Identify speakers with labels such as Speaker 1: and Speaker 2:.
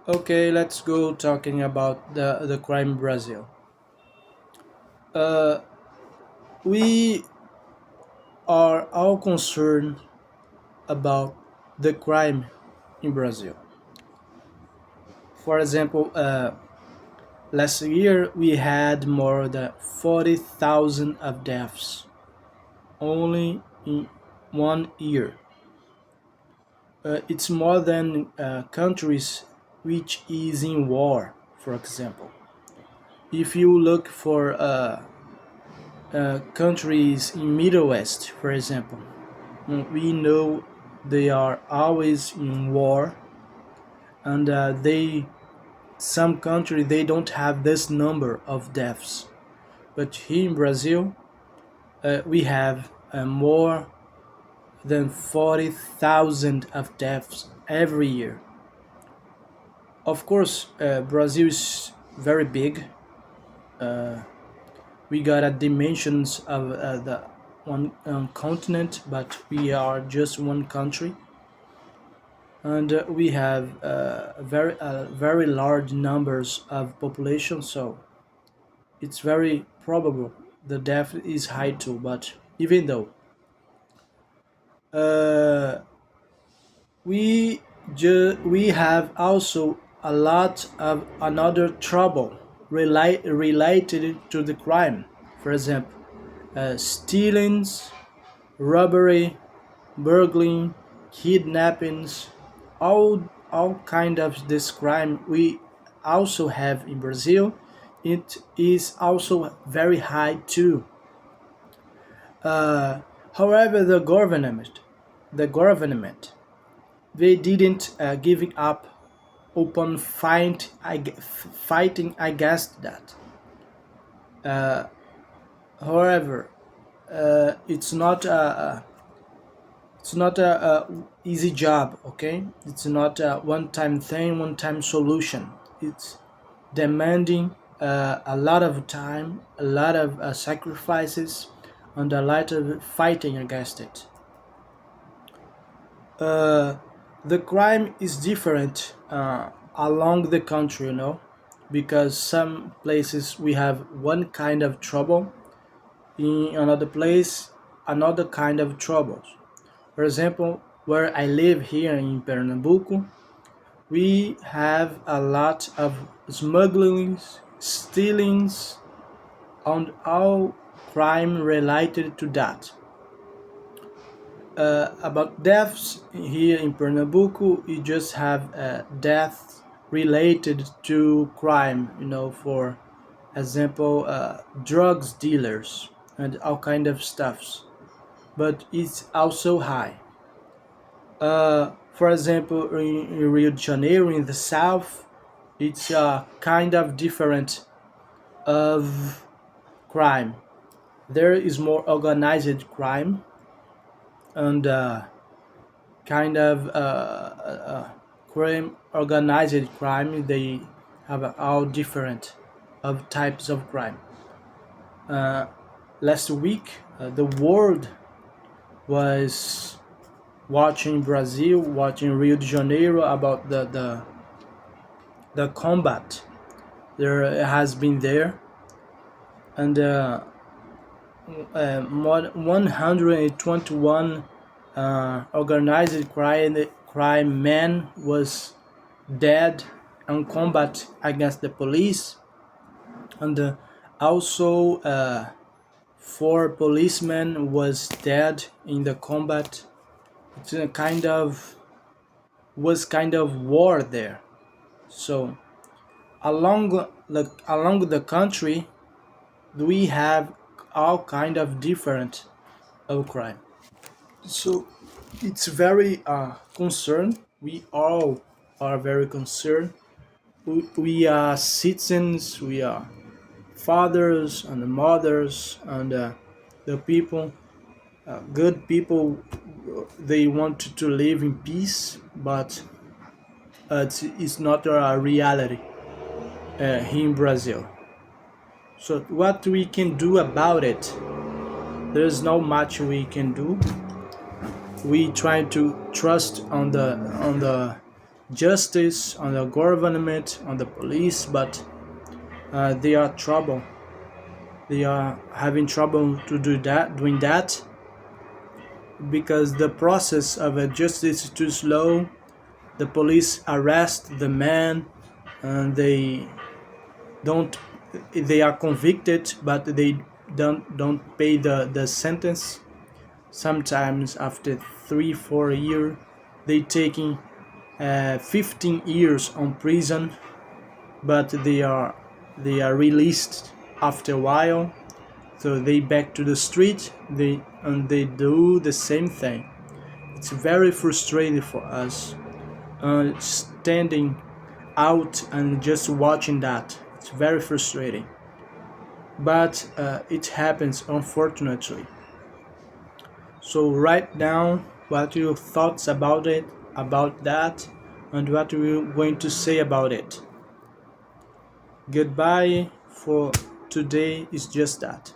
Speaker 1: Okay, let's go talking about the crime in Brazil. Uh, we are all concerned about the crime in Brazil. For example, last year we had more than 40,000 of deaths only in 1 year. It's more than countries which is in war, for example. If you look for countries in Middle West, for example, we know they are always in war, and they some country they don't have this number of deaths. But here in Brazil, we have more than 40,000 of deaths every year. Of course, Brazil is very big. We got a dimensions of the one continent, but we are just one country, and we have very large numbers of population. So it's very probable the death is high too. But even though uh, we have also a lot of another trouble related to the crime. For example, stealings, robbery, burgling, kidnappings, all kind of this crime we also have in Brazil. It is also very high too. Uh, However, the government, they didn't give it up upon fighting against that. However, it's not a easy job. Okay, it's not a one-time thing, one-time solution. It's demanding a lot of time, a lot of sacrifices, and a lot of fighting against it. uh, the crime is different along the country, because some places we have one kind of trouble, in another place another kind of troubles. For example, where I live here in Pernambuco, we have a lot of smugglings, stealings, and all crime related to that. About deaths here in Pernambuco, you just have deaths related to crime, for example, drugs dealers and all kind of stuffs. But it's also high. For example, in Rio de Janeiro, in the south, it's kind of different of crime. There is more organized crime, and kind of crime, organized crime. They have all different of types of crime. uh, Last week, the world was watching Brazil, watching Rio de Janeiro about the combat there has been there, and more 121 organized crime men was dead on combat against the police, and also four policemen was dead in the combat. It's a kind of war there. So along the country, we have all kind of different of crime. So it's very concerned. We all are very concerned. We are citizens. We are fathers and mothers, and the people, good people. They want to live in peace, but it's not a reality here in Brazil. So what we can do about it? There's not much we can do. We try to trust on the justice, on the government, on the police, but they are trouble. They are having trouble to do that, doing that, because the process of a justice is too slow. The police arrest the man, and don't they are convicted, but they don't pay the sentence. Sometimes after 3 4 years, they taking 15 years on prison, but they are released after a while. So they back to the street, they do the same thing. It's very frustrating for us, standing out and just watching that. It's very frustrating, but it happens, unfortunately. So write down what your thoughts about it, about that, and what you're going to say about it. Goodbye for today is just that.